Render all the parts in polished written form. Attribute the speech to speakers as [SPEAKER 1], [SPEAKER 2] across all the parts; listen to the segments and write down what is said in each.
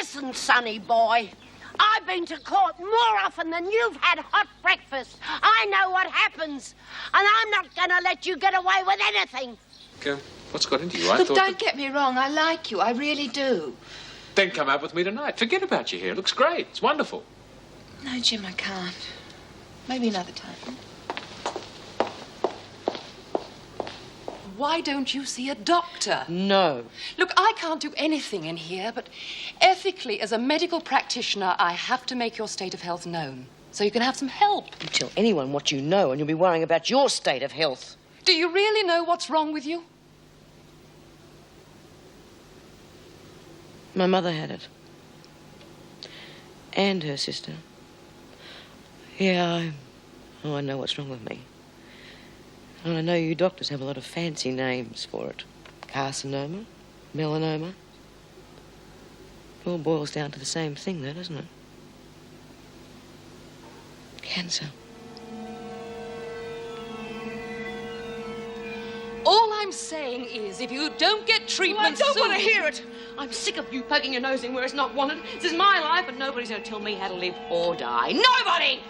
[SPEAKER 1] Listen, sonny boy. I've been to court more often than you've had hot breakfast. I know what happens. And I'm not going to let you get away with anything.
[SPEAKER 2] Okay. What's got into you?
[SPEAKER 3] Look, don't get me wrong. I like you. I really do.
[SPEAKER 2] Then come out with me tonight. Forget about your hair. It looks great. It's wonderful.
[SPEAKER 3] No, Jim, I can't. Maybe another time. Why don't you see a doctor?
[SPEAKER 4] No.
[SPEAKER 3] Look, I can't do anything in here, but ethically, as a medical practitioner, I have to make your state of health known, so you can have some help.
[SPEAKER 4] You tell anyone what you know, and you'll be worrying about your state of health.
[SPEAKER 3] Do you really know what's wrong with you?
[SPEAKER 4] My mother had it. And her sister. Yeah, I know what's wrong with me. And I know you doctors have a lot of fancy names for it. Carcinoma, melanoma. It all boils down to the same thing, though, doesn't it? Cancer.
[SPEAKER 3] All I'm saying is, if you don't get treatment
[SPEAKER 4] I don't
[SPEAKER 3] soon...
[SPEAKER 4] want to hear it. I'm sick of you poking your nose in where it's not wanted. This is my life, and nobody's going to tell me how to live or die. Nobody!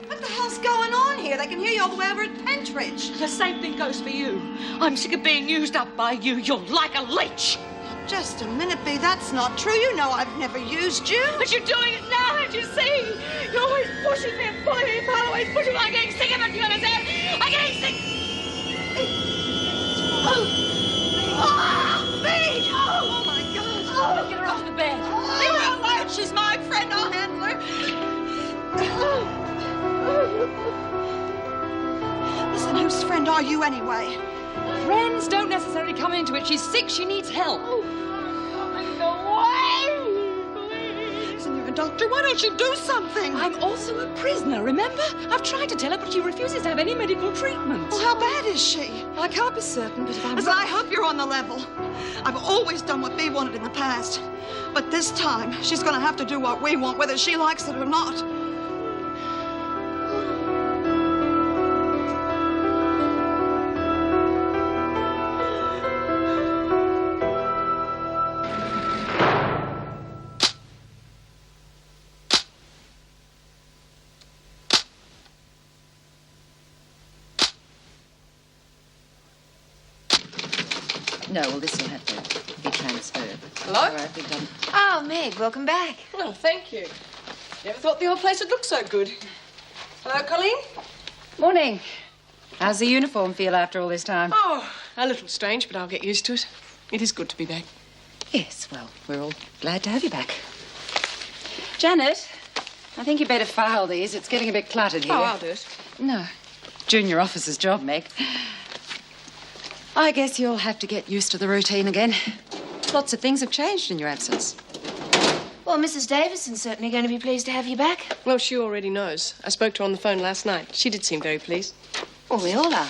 [SPEAKER 5] What the hell's going on here? They can hear you all the way over at Pentridge.
[SPEAKER 4] The same thing goes for you. I'm sick of being used up by you. You're like a leech.
[SPEAKER 5] Just a minute, Bea. That's not true. You know I've never used you.
[SPEAKER 4] But you're doing it now, don't you see? You're always pushing me and pulling me apart, always pushing me. I'm getting sick of it, do you understand? I'm getting sick. Bea!
[SPEAKER 5] Oh, my God.
[SPEAKER 4] Oh, get her off the bed.
[SPEAKER 5] Leave her alone. She's my friend. I'll handle her. Listen, whose friend are you anyway?
[SPEAKER 3] Friends don't necessarily come into it. She's sick. She needs help.
[SPEAKER 5] Listen, you're a doctor. Why don't you do something?
[SPEAKER 3] I'm also a prisoner, remember? I've tried to tell her, but she refuses to have any medical treatment.
[SPEAKER 5] Well, how bad is she?
[SPEAKER 3] I can't be certain, but if I'm...
[SPEAKER 5] Listen, I hope you're on the level. I've always done what Bea wanted in the past. But this time, she's going to have to do what we want, whether she likes it or not.
[SPEAKER 6] No, well, this will have to be transferred.
[SPEAKER 7] Hello?
[SPEAKER 6] All right, we've done.
[SPEAKER 7] Oh, Meg, welcome back.
[SPEAKER 6] Oh,
[SPEAKER 7] Thank you. Never thought the old place would look so good. Hello, Colleen?
[SPEAKER 6] Morning. How's the uniform feel after all this time?
[SPEAKER 7] Oh, a little strange, but I'll get used to it. It is good to be back.
[SPEAKER 6] Yes, well, we're all glad to have you back. Janet, I think you better file these. It's getting a bit cluttered here.
[SPEAKER 7] Oh, I'll do it.
[SPEAKER 6] No. Junior officer's job, Meg. I guess you'll have to get used to the routine again. Lots of things have changed in your absence.
[SPEAKER 7] Well, Mrs. Davidson's certainly going to be pleased to have you back. Well, she already knows. I spoke to her on the phone last night. She did seem very pleased.
[SPEAKER 6] Well, we all are.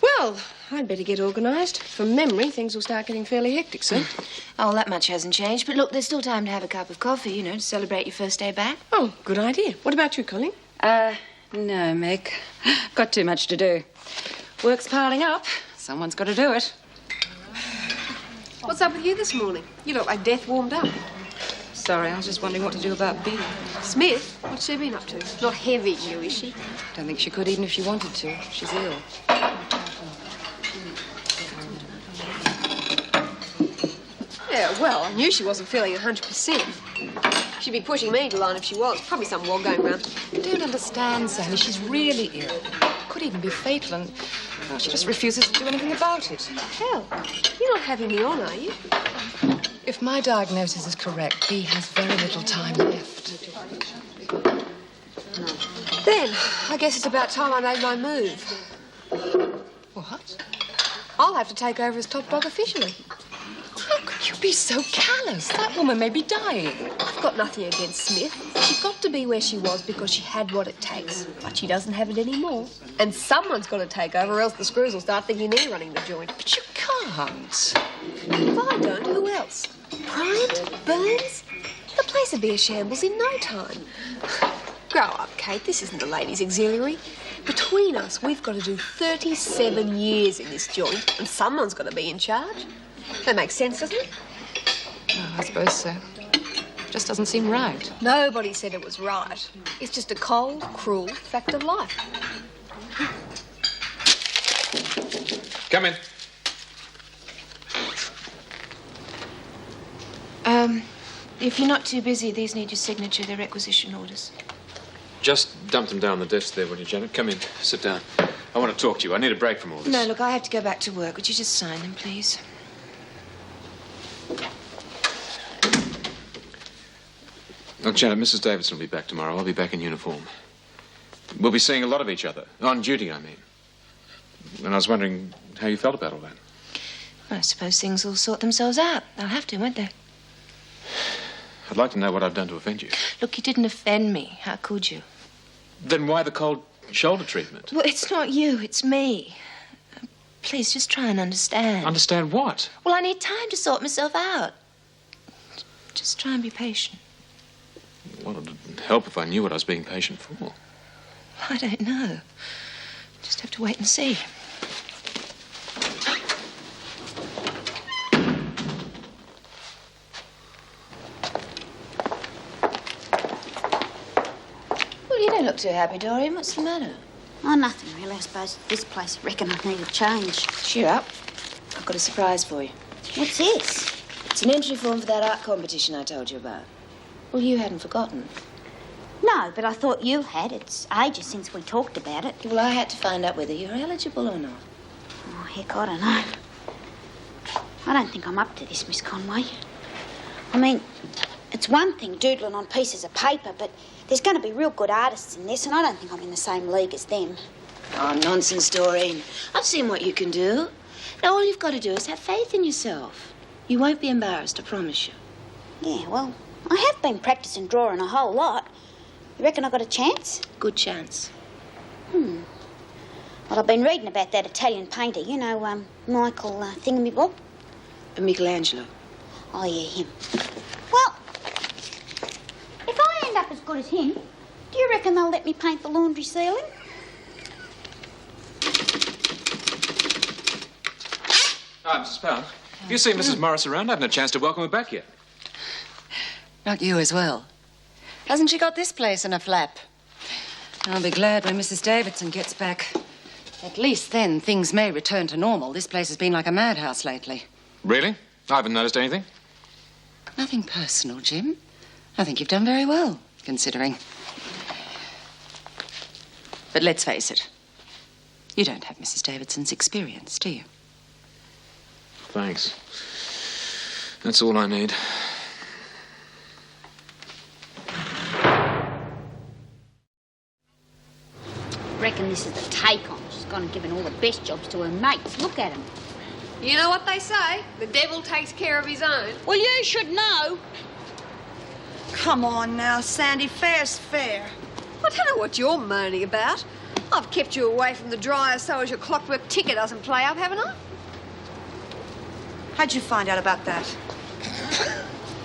[SPEAKER 7] Well, I'd better get organised. From memory, things will start getting fairly hectic soon.
[SPEAKER 8] Oh, that much hasn't changed. But look, there's still time to have a cup of coffee, you know, to celebrate your first day back.
[SPEAKER 7] Oh, good idea. What about you, Colleen?
[SPEAKER 6] No, Meg. Got too much to do. Work's piling up. Someone's got to do it.
[SPEAKER 7] What's up with you this morning? You look like death warmed up.
[SPEAKER 6] Sorry, I was just wondering what to do about Bea.
[SPEAKER 7] Smith? What's she been up to? Not heavy, you, is she?
[SPEAKER 6] Don't think she could even if she wanted to. She's ill.
[SPEAKER 7] Yeah, well, I knew she wasn't feeling 100%. She'd be pushing me to line if she was. Probably some war going round.
[SPEAKER 3] I don't understand, Sally. She's really ill. Could even be fatal, and well, she just refuses to do anything about it.
[SPEAKER 7] Hell, you're not having me on, are you?
[SPEAKER 3] If my diagnosis is correct, Bea has very little time left.
[SPEAKER 7] Then, I guess it's about time I made my move.
[SPEAKER 3] What?
[SPEAKER 7] I'll have to take over as top dog officially.
[SPEAKER 3] How could you be so callous? That woman may be dying.
[SPEAKER 7] I've got nothing against Smith. She got to be where she was because she had what it takes. But she doesn't have it anymore. And someone's got to take over, or else the screws will start thinking they're running the joint.
[SPEAKER 3] But you can't.
[SPEAKER 7] If I don't, who else? Bryant? Burns? The place would be a shambles in no time. Grow up, Kate. This isn't the ladies' auxiliary. Between us, we've got to do 37 years in this joint, and someone's got to be in charge. That makes sense, doesn't it?
[SPEAKER 3] Oh, I suppose so. Just doesn't seem right.
[SPEAKER 7] Nobody said it was right. It's just a cold, cruel fact of life.
[SPEAKER 2] Come in.
[SPEAKER 8] If you're not too busy, these need your signature. They're requisition orders.
[SPEAKER 2] Just dump them down the desk there, will you, Janet? Come in. Sit down. I want to talk to you. I need a break from all this.
[SPEAKER 8] No, look, I have to go back to work. Would you just sign them, please?
[SPEAKER 2] Look, Janet, Mrs. Davidson will be back tomorrow. I'll be back in uniform. We'll be seeing a lot of each other. On duty, I mean. And I was wondering how you felt about all that.
[SPEAKER 8] Well, I suppose things will sort themselves out. They'll have to, won't they?
[SPEAKER 2] I'd like to know what I've done to offend you.
[SPEAKER 8] Look, you didn't offend me. How could you?
[SPEAKER 2] Then why the cold shoulder treatment?
[SPEAKER 8] Well, it's not you, it's me. Please, just try and understand.
[SPEAKER 2] Understand what?
[SPEAKER 8] Well, I need time to sort myself out. Just try and be patient.
[SPEAKER 2] Well, it'd help if I knew what I was being patient for.
[SPEAKER 8] I don't know. Just have to wait and see. Well, you don't look too happy, Dorian. What's the matter?
[SPEAKER 1] Oh, nothing really. I suppose this place, I reckon I need a change.
[SPEAKER 8] Cheer up. I've got a surprise for you.
[SPEAKER 1] What's this?
[SPEAKER 8] It's an entry form for that art competition I told you about. Well, you hadn't forgotten.
[SPEAKER 1] No, but I thought you had. It's ages since we talked about it.
[SPEAKER 8] Well, I had to find out whether you're eligible or not.
[SPEAKER 1] Oh, heck, I don't know. I don't think I'm up to this, Miss Conway. I mean, it's one thing doodling on pieces of paper, but there's going to be real good artists in this, and I don't think I'm in the same league as them.
[SPEAKER 8] Oh, nonsense, Doreen. I've seen what you can do. Now, all you've got to do is have faith in yourself. You won't be embarrassed, I promise you.
[SPEAKER 1] Yeah, well, I have been practicing drawing a whole lot. You reckon I got a chance?
[SPEAKER 8] Good chance.
[SPEAKER 1] Well, I've been reading about that Italian painter, you know, Michael Thingamabob.
[SPEAKER 8] Michelangelo.
[SPEAKER 1] Oh, yeah, him. Well, if I end up as good as him, do you reckon they'll let me paint the laundry ceiling?
[SPEAKER 2] Hi, Mrs. Pound. Have you seen Mrs. Morris around? I haven't had a chance to welcome her back yet.
[SPEAKER 6] Not you as well. Hasn't she got this place in a flap? I'll be glad when Mrs. Davidson gets back. At least then things may return to normal. This place has been like a madhouse lately.
[SPEAKER 2] Really? I haven't noticed anything.
[SPEAKER 6] Nothing personal, Jim. I think you've done very well, considering. But let's face it. You don't have Mrs. Davidson's experience, do you?
[SPEAKER 2] Thanks. That's all I need.
[SPEAKER 1] Reckon this is the take-on. She's gone and given all the best jobs to her mates. Look at them.
[SPEAKER 7] You know what they say? The devil takes care of his own.
[SPEAKER 1] Well, you should know.
[SPEAKER 5] Come on now, Sandy. Fair's fair.
[SPEAKER 7] I don't know what you're moaning about. I've kept you away from the dryer so as your clockwork ticker doesn't play up, haven't I?
[SPEAKER 5] How'd you find out about that?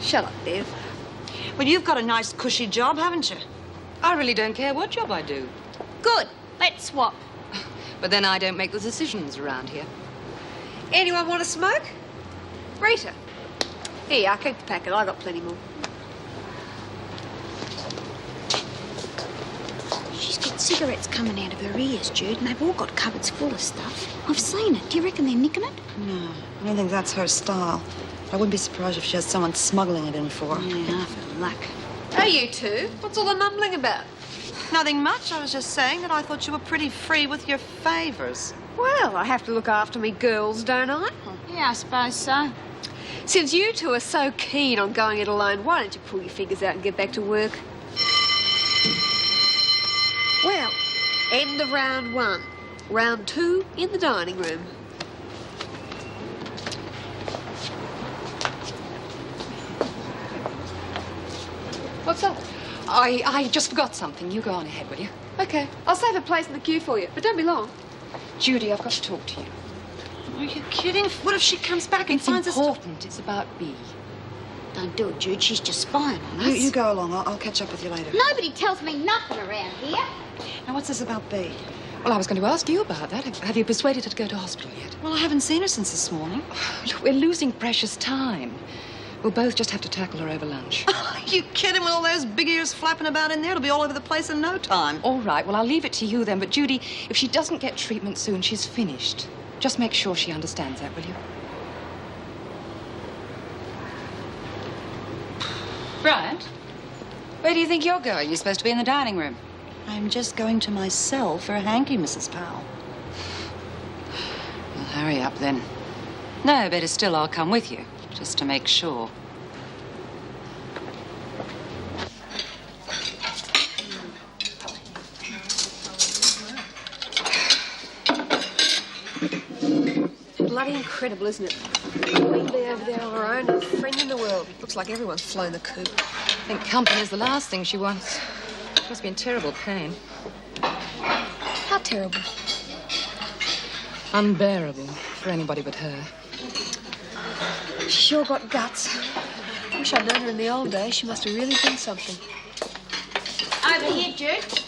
[SPEAKER 7] Shut up, Bev.
[SPEAKER 5] Well, you've got a nice cushy job, haven't you?
[SPEAKER 3] I really don't care what job I do.
[SPEAKER 1] Good. Let's swap.
[SPEAKER 3] But then I don't make the decisions around here.
[SPEAKER 7] Anyone want a smoke? Rita. Here you are, keep the packet. I got plenty more.
[SPEAKER 1] She's got cigarettes coming out of her ears, Jude, and they've all got cupboards full of stuff. I've seen it. Do you reckon they're nicking it?
[SPEAKER 5] No, I don't think that's her style. I wouldn't be surprised if she has someone smuggling it in for her.
[SPEAKER 1] Yeah, half her luck.
[SPEAKER 7] Hey, you two. What's all the mumbling about?
[SPEAKER 5] Nothing much. I was just saying that I thought you were pretty free with your favours.
[SPEAKER 7] Well, I have to look after me girls, don't I?
[SPEAKER 1] Yeah, I suppose so.
[SPEAKER 7] Since you two are so keen on going it alone, why don't you pull your fingers out and get back to work? Well, end of round one. Round two in the dining room.
[SPEAKER 3] What's up? I just forgot something. You go on ahead, will you?
[SPEAKER 7] Okay, I'll save a place in the queue for you, but don't be long.
[SPEAKER 3] Judy, I've got to talk to you.
[SPEAKER 5] Are you kidding? What if she comes back and
[SPEAKER 3] It's
[SPEAKER 5] finds us...
[SPEAKER 3] important. It's about B.
[SPEAKER 1] Don't do it, Jude. She's just spying on us.
[SPEAKER 5] You go along. I'll catch up with you later.
[SPEAKER 1] Nobody tells me nothing around here.
[SPEAKER 5] Now, what's this about B?
[SPEAKER 3] Well, I was going to ask you about that. Have you persuaded her to go to hospital yet?
[SPEAKER 5] Well, I haven't seen her since this morning.
[SPEAKER 3] Look, we're losing precious time. We'll both just have to tackle her over lunch.
[SPEAKER 5] Are you kidding? With all those big ears flapping about in there, it'll be all over the place in no time.
[SPEAKER 3] All right, well, I'll leave it to you then. But, Judy, if she doesn't get treatment soon, she's finished. Just make sure she understands that, will you?
[SPEAKER 6] Bryant, where do you think you're going? You're supposed to be in the dining room.
[SPEAKER 8] I'm just going to my cell for a hanky, Mrs. Powell.
[SPEAKER 6] Well, hurry up then. No, better still, I'll come with you, just to make sure.
[SPEAKER 7] Bloody incredible, isn't it? Queen bee over there on her own, a friend in the world. Looks like everyone's flown the coop.
[SPEAKER 3] I think company is the last thing she wants. Must be in terrible pain.
[SPEAKER 7] How terrible.
[SPEAKER 3] Unbearable for anybody but her.
[SPEAKER 7] She sure got guts. Wish I'd known her in the old days. She must have really been something.
[SPEAKER 1] Over here, Jude.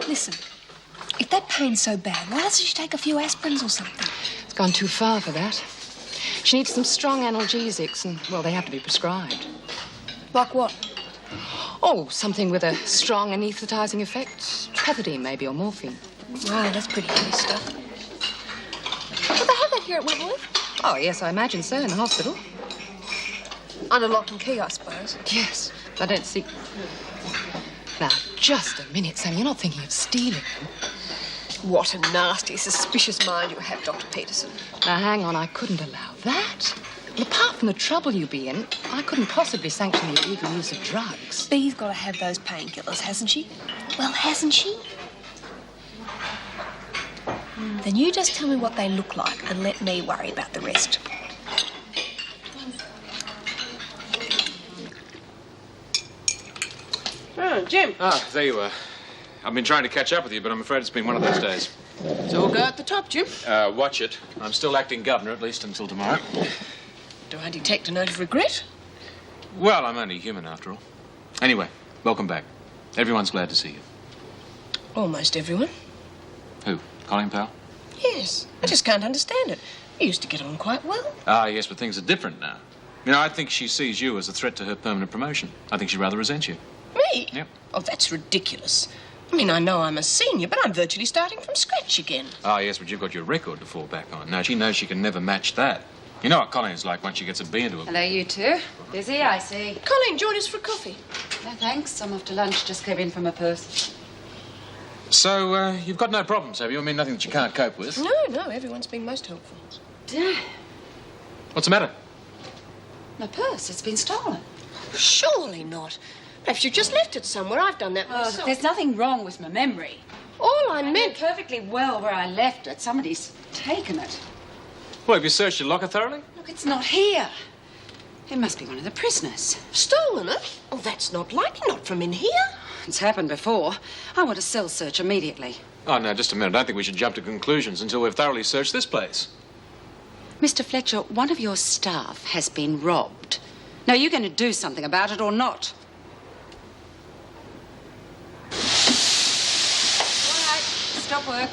[SPEAKER 7] Listen, if that pain's so bad, why doesn't she take a few aspirins or something?
[SPEAKER 3] It's gone too far for that. She needs some strong analgesics, and, well, they have to be prescribed.
[SPEAKER 7] Like what?
[SPEAKER 3] Oh, something with a strong anaesthetizing effect. Pethidine, maybe, or morphine.
[SPEAKER 7] Wow, that's pretty heavy stuff. Well, they have that here at Wentworth.
[SPEAKER 3] Oh, yes, I imagine so, in the hospital.
[SPEAKER 7] Under lock and key, I suppose.
[SPEAKER 3] Yes, I don't see... Now, just a minute, Sam. You're not thinking of stealing them.
[SPEAKER 7] What a nasty, suspicious mind you have, Dr. Peterson.
[SPEAKER 3] Now, hang on. I couldn't allow that. Well, apart from the trouble you'd be in, I couldn't possibly sanction the illegal use of drugs.
[SPEAKER 7] Bee's got to have those painkillers, hasn't she? Well, hasn't she? Then you just tell me what they look like and let me worry about the rest.
[SPEAKER 2] Oh, Jim. Ah, there you are. I've been trying to catch up with you, but I'm afraid it's been one of those days.
[SPEAKER 5] So we'll go at the top, Jim.
[SPEAKER 2] Watch it. I'm still acting governor, at least until tomorrow.
[SPEAKER 5] Do I detect a note of regret?
[SPEAKER 2] Well, I'm only human, after all. Anyway, welcome back. Everyone's glad to see you.
[SPEAKER 5] Almost everyone.
[SPEAKER 2] Who? Colin Powell?
[SPEAKER 5] Yes. I just can't understand it. We used to get on quite well.
[SPEAKER 2] Ah, yes, but things are different now. You know, I think she sees you as a threat to her permanent promotion. I think she rather resents you.
[SPEAKER 5] Me?
[SPEAKER 2] Yep.
[SPEAKER 5] Oh, that's ridiculous. I mean, I know I'm a senior, but I'm virtually starting from scratch again.
[SPEAKER 2] Ah, yes, but you've got your record to fall back on. Now, she knows she can never match that. You know what Colin is like once she gets a bee into her.
[SPEAKER 6] Hello, you two. Busy, I see.
[SPEAKER 5] Colleen, join us for a coffee.
[SPEAKER 6] No, thanks. I'm off to lunch. Just came in from a purse.
[SPEAKER 2] So, you've got no problems, have you? I mean, nothing that you can't cope with.
[SPEAKER 5] No, everyone's been most helpful.
[SPEAKER 2] What's the matter?
[SPEAKER 6] My purse. It's been stolen.
[SPEAKER 5] Surely not. Perhaps you just left it somewhere. I've done that myself.
[SPEAKER 6] There's nothing wrong with my memory.
[SPEAKER 5] All I
[SPEAKER 6] I
[SPEAKER 5] meant...
[SPEAKER 6] knew perfectly well where I left it. Somebody's taken it.
[SPEAKER 2] Well, have you searched your locker thoroughly?
[SPEAKER 6] Look, it's not here. It must be one of the prisoners.
[SPEAKER 5] Stolen it? Oh, that's not likely. Not from in here.
[SPEAKER 6] It's happened before. I want a cell search immediately.
[SPEAKER 2] Oh, no, just a minute. I don't think we should jump to conclusions until we've thoroughly searched this place.
[SPEAKER 6] Mr. Fletcher, one of your staff has been robbed. Now, you're going to do something about it or not? All right, stop work.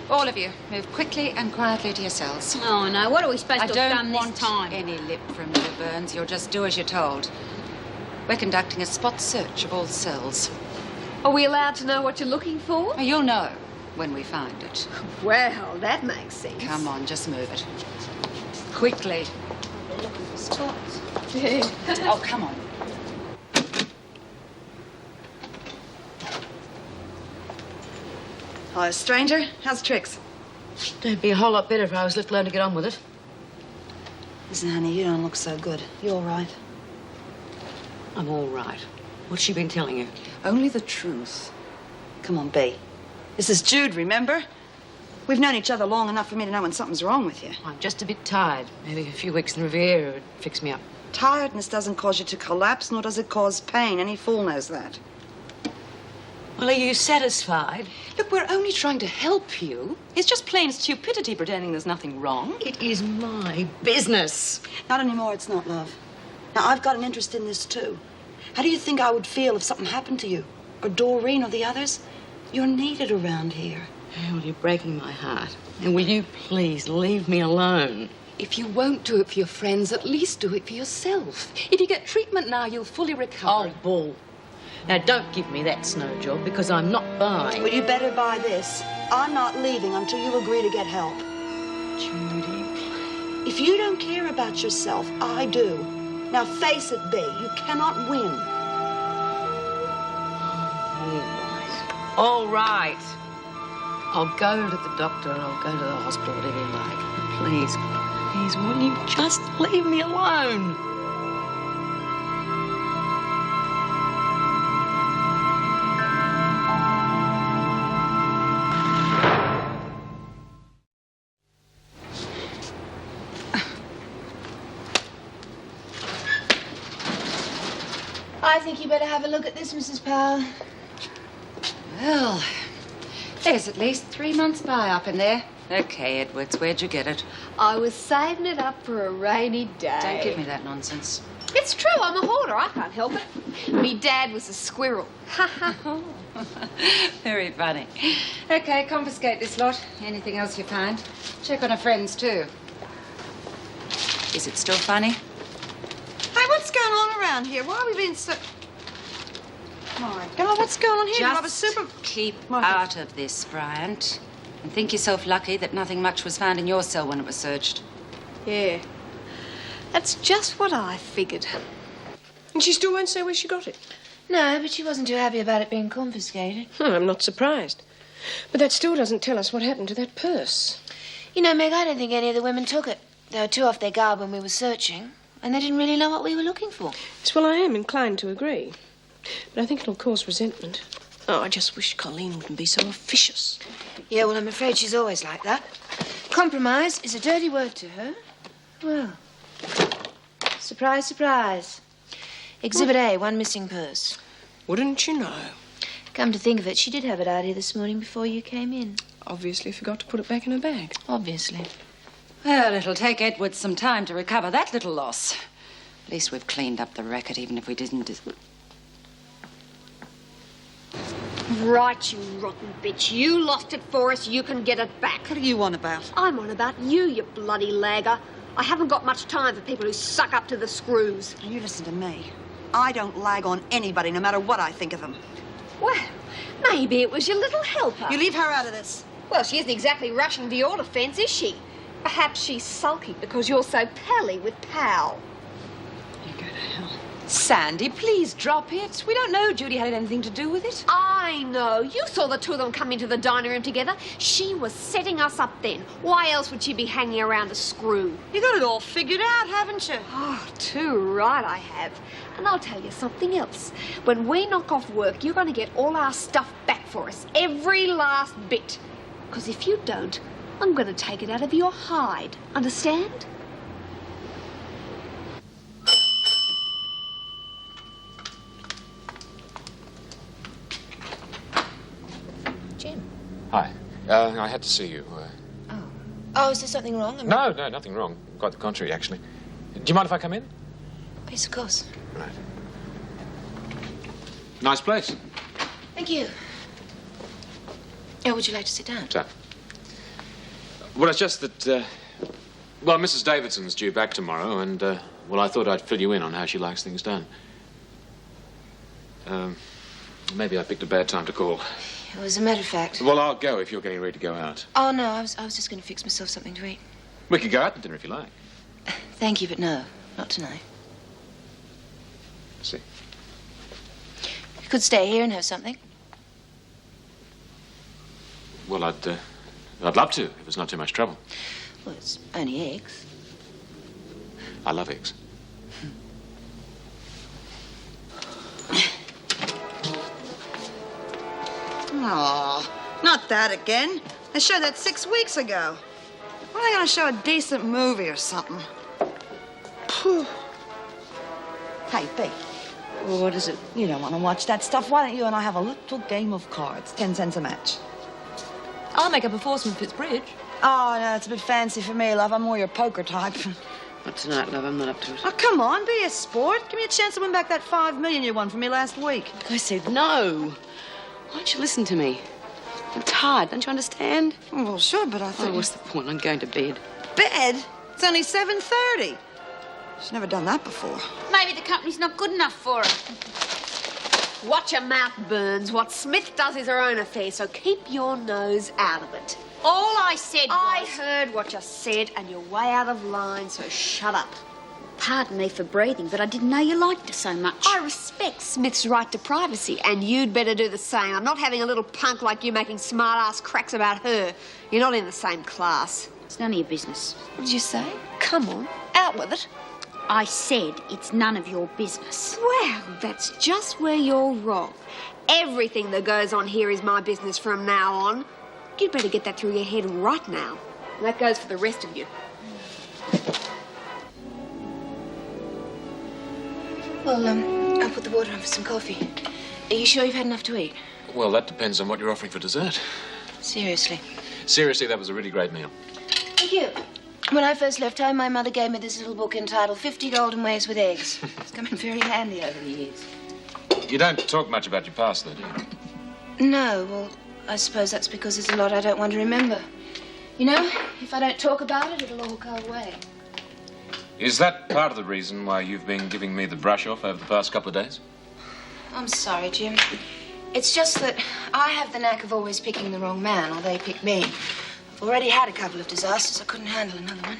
[SPEAKER 6] All of you, move quickly and quietly to your cells.
[SPEAKER 1] Oh, no. What are we supposed
[SPEAKER 6] I
[SPEAKER 1] to have
[SPEAKER 6] don't
[SPEAKER 1] done this
[SPEAKER 6] want
[SPEAKER 1] time?
[SPEAKER 6] any lip from you, Burns. You'll just do as you're told. We're conducting a spot search of all cells.
[SPEAKER 7] Are we allowed to know what you're looking for?
[SPEAKER 6] Now, you'll know when we find it.
[SPEAKER 7] Well, that makes sense.
[SPEAKER 6] Come on, just move it. Quickly. Spots. Oh, come on. Hello, stranger. How's tricks?
[SPEAKER 4] It'd be a whole lot better if I was left alone to get on with it.
[SPEAKER 8] Listen, honey, you don't look so good. You all right?
[SPEAKER 4] I'm all right. What's she been telling you?
[SPEAKER 8] Only the truth. Come on, Bea. This is Jude, remember? We've known each other long enough for me to know when something's wrong with you.
[SPEAKER 4] I'm just a bit tired. Maybe a few weeks in Riviera would fix me up.
[SPEAKER 8] Tiredness doesn't cause you to collapse, nor does it cause pain. Any fool knows that.
[SPEAKER 4] Well, are you satisfied?
[SPEAKER 3] Look, we're only trying to help you. It's just plain stupidity pretending there's nothing wrong.
[SPEAKER 4] It is my business.
[SPEAKER 8] Not anymore, it's not, love. Now, I've got an interest in this, too.
[SPEAKER 5] How do you think I would feel if something happened to you? Or Doreen or the others? You're needed around here.
[SPEAKER 4] Well, you're breaking my heart. And will you please leave me alone?
[SPEAKER 3] If you won't do it for your friends, at least do it for yourself. If you get treatment now, you'll fully recover.
[SPEAKER 4] Oh, bull. Now, don't give me that snow job because I'm not buying.
[SPEAKER 5] Well, you better buy this. I'm not leaving until you agree to get help.
[SPEAKER 4] Judy.
[SPEAKER 5] If you don't care about yourself, I do. Now face it, Bea, you cannot win.
[SPEAKER 4] All right. I'll go to the doctor and I'll go to the hospital, whatever you like. Please, please, will you just leave me alone?
[SPEAKER 8] I think you better have a look at this, Mrs. Powell.
[SPEAKER 6] Well, there's at least 3 months' buy up in there. Okay, Edwards, where'd you get it?
[SPEAKER 7] I was saving it up for a rainy day.
[SPEAKER 6] Don't give me that nonsense.
[SPEAKER 7] It's true, I'm a hoarder. I can't help it. Me dad was a squirrel. Ha ha.
[SPEAKER 6] Very funny. Okay, confiscate this lot. Anything else you find? Check on her friends, too. Is it still funny?
[SPEAKER 5] Hey, what's going on around here? Why are we being so... My God, what's going on here?
[SPEAKER 6] Just keep out of this, Bryant. And think yourself lucky that nothing much was found in your cell when it was searched.
[SPEAKER 7] Yeah. That's just what I figured.
[SPEAKER 9] And she still won't say where she got it?
[SPEAKER 8] No, but she wasn't too happy about it being confiscated.
[SPEAKER 9] I'm not surprised. But that still doesn't tell us what happened to that purse.
[SPEAKER 8] You know, Meg, I don't think any of the women took it. They were too off their guard when we were searching, and they didn't really know what we were looking for.
[SPEAKER 9] Yes, well, I am inclined to agree. But I think it'll cause resentment. Oh, I just wish Colleen wouldn't be so officious.
[SPEAKER 8] Yeah, well, I'm afraid she's always like that. Compromise is a dirty word to her. Well, surprise, surprise. Exhibit A, one missing purse.
[SPEAKER 9] Wouldn't you know?
[SPEAKER 8] Come to think of it, she did have it out here this morning before you came in.
[SPEAKER 9] Obviously forgot to put it back in her bag.
[SPEAKER 8] Obviously.
[SPEAKER 6] Well, it'll take Edwards some time to recover that little loss. At least we've cleaned up the racket, even if we didn't...
[SPEAKER 7] Right, you rotten bitch. You lost it for us. You can get it back.
[SPEAKER 5] What are you on about?
[SPEAKER 7] I'm on about you bloody lagger. I haven't got much time for people who suck up to the screws.
[SPEAKER 5] You listen to me. I don't lag on anybody, no matter what I think of them.
[SPEAKER 7] Well, maybe it was your little helper.
[SPEAKER 5] You leave her out of this.
[SPEAKER 7] Well, she isn't exactly rushing to your defence, is she? Perhaps she's sulky because you're so pally with Pal.
[SPEAKER 9] You go to hell.
[SPEAKER 3] Sandy, please drop it. We don't know Judy had anything to do with it.
[SPEAKER 7] I know. You saw the two of them come into the dining room together. She was setting us up then. Why else would she be hanging around a screw?
[SPEAKER 5] You got it all figured out, haven't you?
[SPEAKER 7] Oh, too right I have. And I'll tell you something else. When we knock off work, you're going to get all our stuff back for us. Every last bit. Because if you don't, I'm going to take it out of your hide. Understand?
[SPEAKER 2] Hi. I had to see you.
[SPEAKER 8] Oh, is there something wrong?
[SPEAKER 2] No, nothing wrong. Quite the contrary, actually. Do you mind if I come in?
[SPEAKER 8] Yes, of course.
[SPEAKER 2] Right. Nice place.
[SPEAKER 8] Thank you. Oh, would you like to sit down?
[SPEAKER 2] So. Well, it's just that, well, Mrs. Davidson's due back tomorrow, and, well, I thought I'd fill you in on how she likes things done. Maybe I picked a bad time to call.
[SPEAKER 8] Well, as a matter of fact...
[SPEAKER 2] Well, I'll go if you're getting ready to go out.
[SPEAKER 8] Oh, no, I was just going to fix myself something to eat.
[SPEAKER 2] We could go out to dinner if you like.
[SPEAKER 8] Thank you, but no, not tonight.
[SPEAKER 2] See.
[SPEAKER 8] You could stay here and have something.
[SPEAKER 2] Well, I'd love to, if it's not too much trouble.
[SPEAKER 8] Well, it's only eggs.
[SPEAKER 2] I love eggs.
[SPEAKER 5] Aw, not that again. They showed that 6 weeks ago. When are they going to show a decent movie or something? Phew. Hey, Bea.
[SPEAKER 4] Well, what is it?
[SPEAKER 5] You don't want to watch that stuff. Why don't you and I have a little game of cards? 10 cents a match.
[SPEAKER 3] I'll make up a foursome if it's bridge.
[SPEAKER 5] Oh, no, it's a bit fancy for me, love. I'm more your poker type.
[SPEAKER 4] Not tonight, love. I'm not up to it.
[SPEAKER 5] Oh, come on, be a sport. Give me a chance to win back that $5 million you won from me last week.
[SPEAKER 4] I said no. Why don't you listen to me? I'm tired. Don't you understand?
[SPEAKER 5] Well, sure, but I thought...
[SPEAKER 4] Oh, what's the point? I'm going to bed.
[SPEAKER 5] Bed? It's only 7:30. She's never done that before.
[SPEAKER 1] Maybe the company's not good enough for her.
[SPEAKER 7] Watch your mouth, Burns. What Smith does is her own affair, so keep your nose out of it.
[SPEAKER 1] All I said was...
[SPEAKER 7] I heard what you said, and you're way out of line, so shut up.
[SPEAKER 1] Pardon me for breathing, but I didn't know you liked her so much.
[SPEAKER 7] I respect Smith's right to privacy, and you'd better do the same. I'm not having a little punk like you making smart-ass cracks about her. You're not in the same class.
[SPEAKER 1] It's none of your business.
[SPEAKER 7] What did you say? Come on, out with it.
[SPEAKER 1] I said it's none of your business.
[SPEAKER 7] Well, that's just where you're wrong. Everything that goes on here is my business from now on. You'd better get that through your head right now. And that goes for the rest of you.
[SPEAKER 8] Well, I'll put the water on for some coffee. Are you sure you've had enough to eat?
[SPEAKER 2] Well, that depends on what you're offering for dessert.
[SPEAKER 8] Seriously.
[SPEAKER 2] Seriously, that was a really great meal.
[SPEAKER 8] Thank you. When I first left home, my mother gave me this little book entitled 50 Golden Ways with Eggs. It's come in very handy over the years.
[SPEAKER 2] You don't talk much about your past, though, do you?
[SPEAKER 8] No, well, I suppose that's because there's a lot I don't want to remember. You know, if I don't talk about it, it'll all go away.
[SPEAKER 2] Is that part of the reason why you've been giving me the brush off over the past couple of days?
[SPEAKER 8] I'm sorry, Jim. It's just that I have the knack of always picking the wrong man, or they pick me. I've already had a couple of disasters. I couldn't handle another one.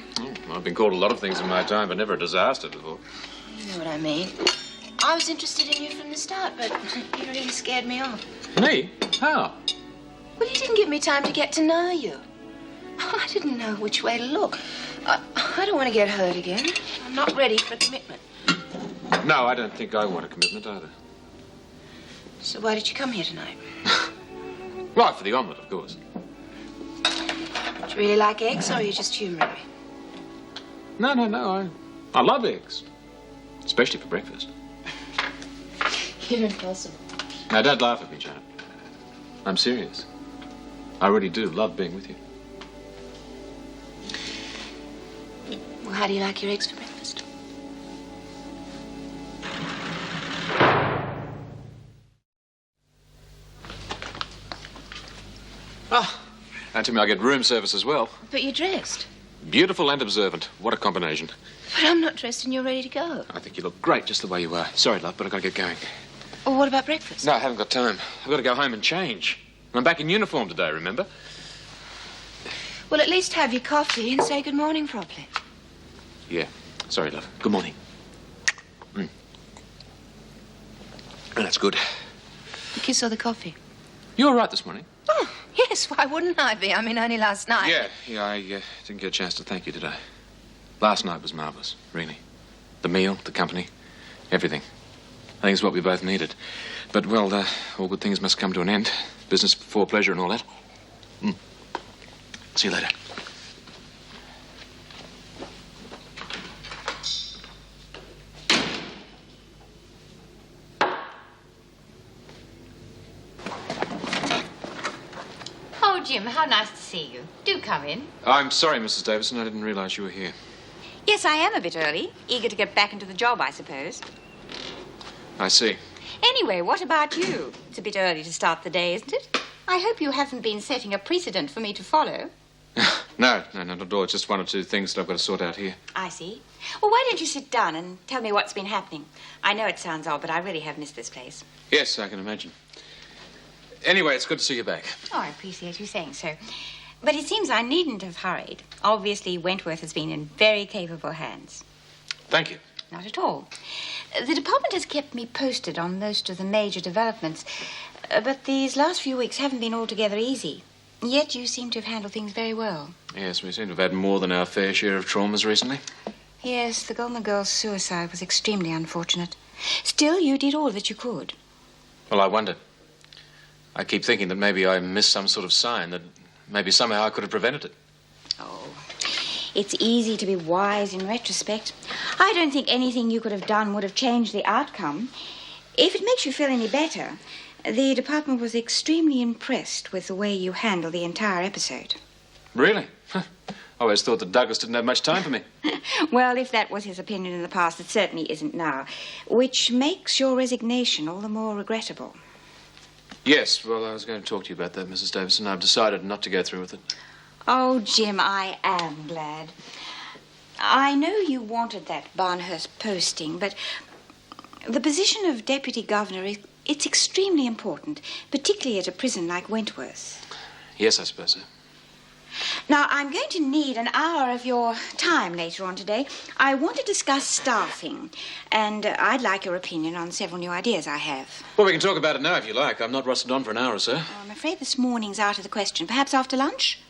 [SPEAKER 2] Oh, I've been called a lot of things in my time, but never a disaster before.
[SPEAKER 8] You know what I mean. I was interested in you from the start, but you really scared me off.
[SPEAKER 2] Me? How?
[SPEAKER 8] Well, you didn't give me time to get to know you. I didn't know which way to look. I don't want to get hurt again. I'm not ready for a commitment.
[SPEAKER 2] No, I don't think I want a commitment either.
[SPEAKER 8] So why did you come here tonight?
[SPEAKER 2] Well, for the omelette, of course.
[SPEAKER 8] Do you really like eggs, or are you just humouring me?
[SPEAKER 2] No. I love eggs. Especially for breakfast.
[SPEAKER 8] You're impossible.
[SPEAKER 2] Now, don't laugh at me, Janet. I'm serious. I really do love being with you.
[SPEAKER 8] Well, how do you like your eggs for breakfast?
[SPEAKER 2] Oh, and to me, I get room service as well.
[SPEAKER 8] But you're dressed.
[SPEAKER 2] Beautiful and observant. What a combination.
[SPEAKER 8] But I'm not dressed and you're ready to go.
[SPEAKER 2] I think you look great just the way you are. Sorry, love, but I've got to get going.
[SPEAKER 8] Well, what about breakfast?
[SPEAKER 2] No, I haven't got time. I've got to go home and change. I'm back in uniform today, remember?
[SPEAKER 8] Well, at least have your coffee and say good morning properly.
[SPEAKER 2] Yeah. Sorry, love. Good morning. Oh, that's good.
[SPEAKER 8] The kiss or the coffee?
[SPEAKER 2] You all right this morning?
[SPEAKER 8] Oh, yes. Why wouldn't I be? I mean, only last night.
[SPEAKER 2] Yeah, I didn't get a chance to thank you today. Last night was marvellous, really. The meal, the company, everything. I think it's what we both needed. But, well, all good things must come to an end. Business before pleasure and all that. See you later.
[SPEAKER 10] Oh, Jim, how nice to see you. Do come in.
[SPEAKER 2] I'm sorry, Mrs. Davidson. I didn't realize you were here.
[SPEAKER 10] Yes, I am a bit early. Eager to get back into the job, I suppose.
[SPEAKER 2] I see.
[SPEAKER 10] Anyway, what about you? It's a bit early to start the day, isn't it? I hope you haven't been setting a precedent for me to follow.
[SPEAKER 2] No, not at all. It's just one or two things that I've got to sort out here.
[SPEAKER 10] I see. Well, why don't you sit down and tell me what's been happening? I know it sounds odd, but I really have missed this place.
[SPEAKER 2] Yes, I can imagine. Anyway, it's good to see you back.
[SPEAKER 10] Oh, I appreciate you saying so. But it seems I needn't have hurried. Obviously, Wentworth has been in very capable hands.
[SPEAKER 2] Thank you.
[SPEAKER 10] Not at all. The department has kept me posted on most of the major developments, but these last few weeks haven't been altogether easy. Yet you seem to have handled things very well.
[SPEAKER 2] Yes, we seem to have had more than our fair share of traumas recently.
[SPEAKER 10] Yes, the Goldman girl's suicide was extremely unfortunate. Still, you did all that you could.
[SPEAKER 2] Well, I wonder. I keep thinking that maybe I missed some sort of sign, that maybe somehow I could have prevented it.
[SPEAKER 10] Oh, it's easy to be wise in retrospect. I don't think anything you could have done would have changed the outcome. If it makes you feel any better, the department was extremely impressed with the way you handled the entire episode.
[SPEAKER 2] Really? I always thought that Douglas didn't have much time for me.
[SPEAKER 10] Well, if that was his opinion in the past, it certainly isn't now, which makes your resignation all the more regrettable.
[SPEAKER 2] Yes, well, I was going to talk to you about that, Mrs. Davidson. I've decided not to go through with it.
[SPEAKER 10] Oh, Jim, I am glad. I know you wanted that Barnhurst posting, but the position of Deputy Governor, it's extremely important, particularly at a prison like Wentworth.
[SPEAKER 2] Yes, I suppose so.
[SPEAKER 10] Now, I'm going to need an hour of your time later on today. I want to discuss staffing, and I'd like your opinion on several new ideas I have.
[SPEAKER 2] Well, we can talk about it now if you like. I'm not rusted on for an hour or so.
[SPEAKER 10] Oh, I'm afraid this morning's out of the question. Perhaps after lunch?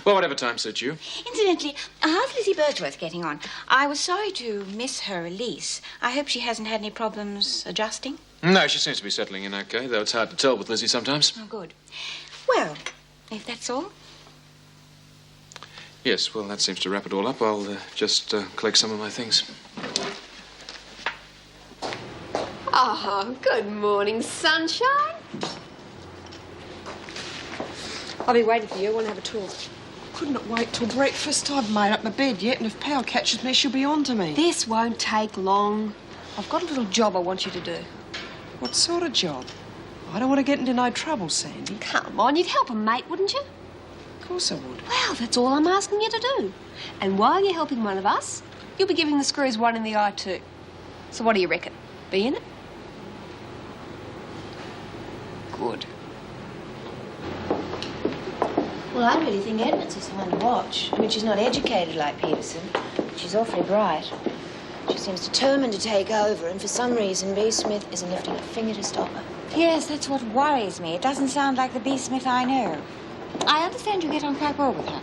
[SPEAKER 2] Well, whatever time suits you.
[SPEAKER 10] Incidentally, how's Lizzie Birchworth getting on? I was sorry to miss her release. I hope she hasn't had any problems adjusting.
[SPEAKER 2] No, she seems to be settling in okay, though it's hard to tell with Lizzie sometimes.
[SPEAKER 10] Oh, good. Well, if that's all.
[SPEAKER 2] Yes, well, that seems to wrap it all up. I'll just collect some of my things.
[SPEAKER 7] Oh, good morning, sunshine. I'll be waiting for you. I want to have a talk.
[SPEAKER 9] Couldn't wait till breakfast. I've made up my bed yet, and if Pal catches me, she'll be on to me.
[SPEAKER 7] This won't take long. I've got a little job I want you to do.
[SPEAKER 9] What sort of job? I don't want to get into no trouble, Sandy.
[SPEAKER 7] Come on, you'd help a mate, wouldn't you?
[SPEAKER 9] Of course I would.
[SPEAKER 7] Well, that's all I'm asking you to do. And while you're helping one of us, you'll be giving the screws one in the eye too. So what do you reckon? Be in it? Good.
[SPEAKER 8] Well, I really think Edmonds is the one to watch. I mean, she's not educated like Peterson, but she's awfully bright. She seems determined to take over, and for some reason, B. Smith isn't lifting a finger to stop her.
[SPEAKER 10] Yes, that's what worries me. It doesn't sound like the B. Smith I know. I understand you get on quite well with her.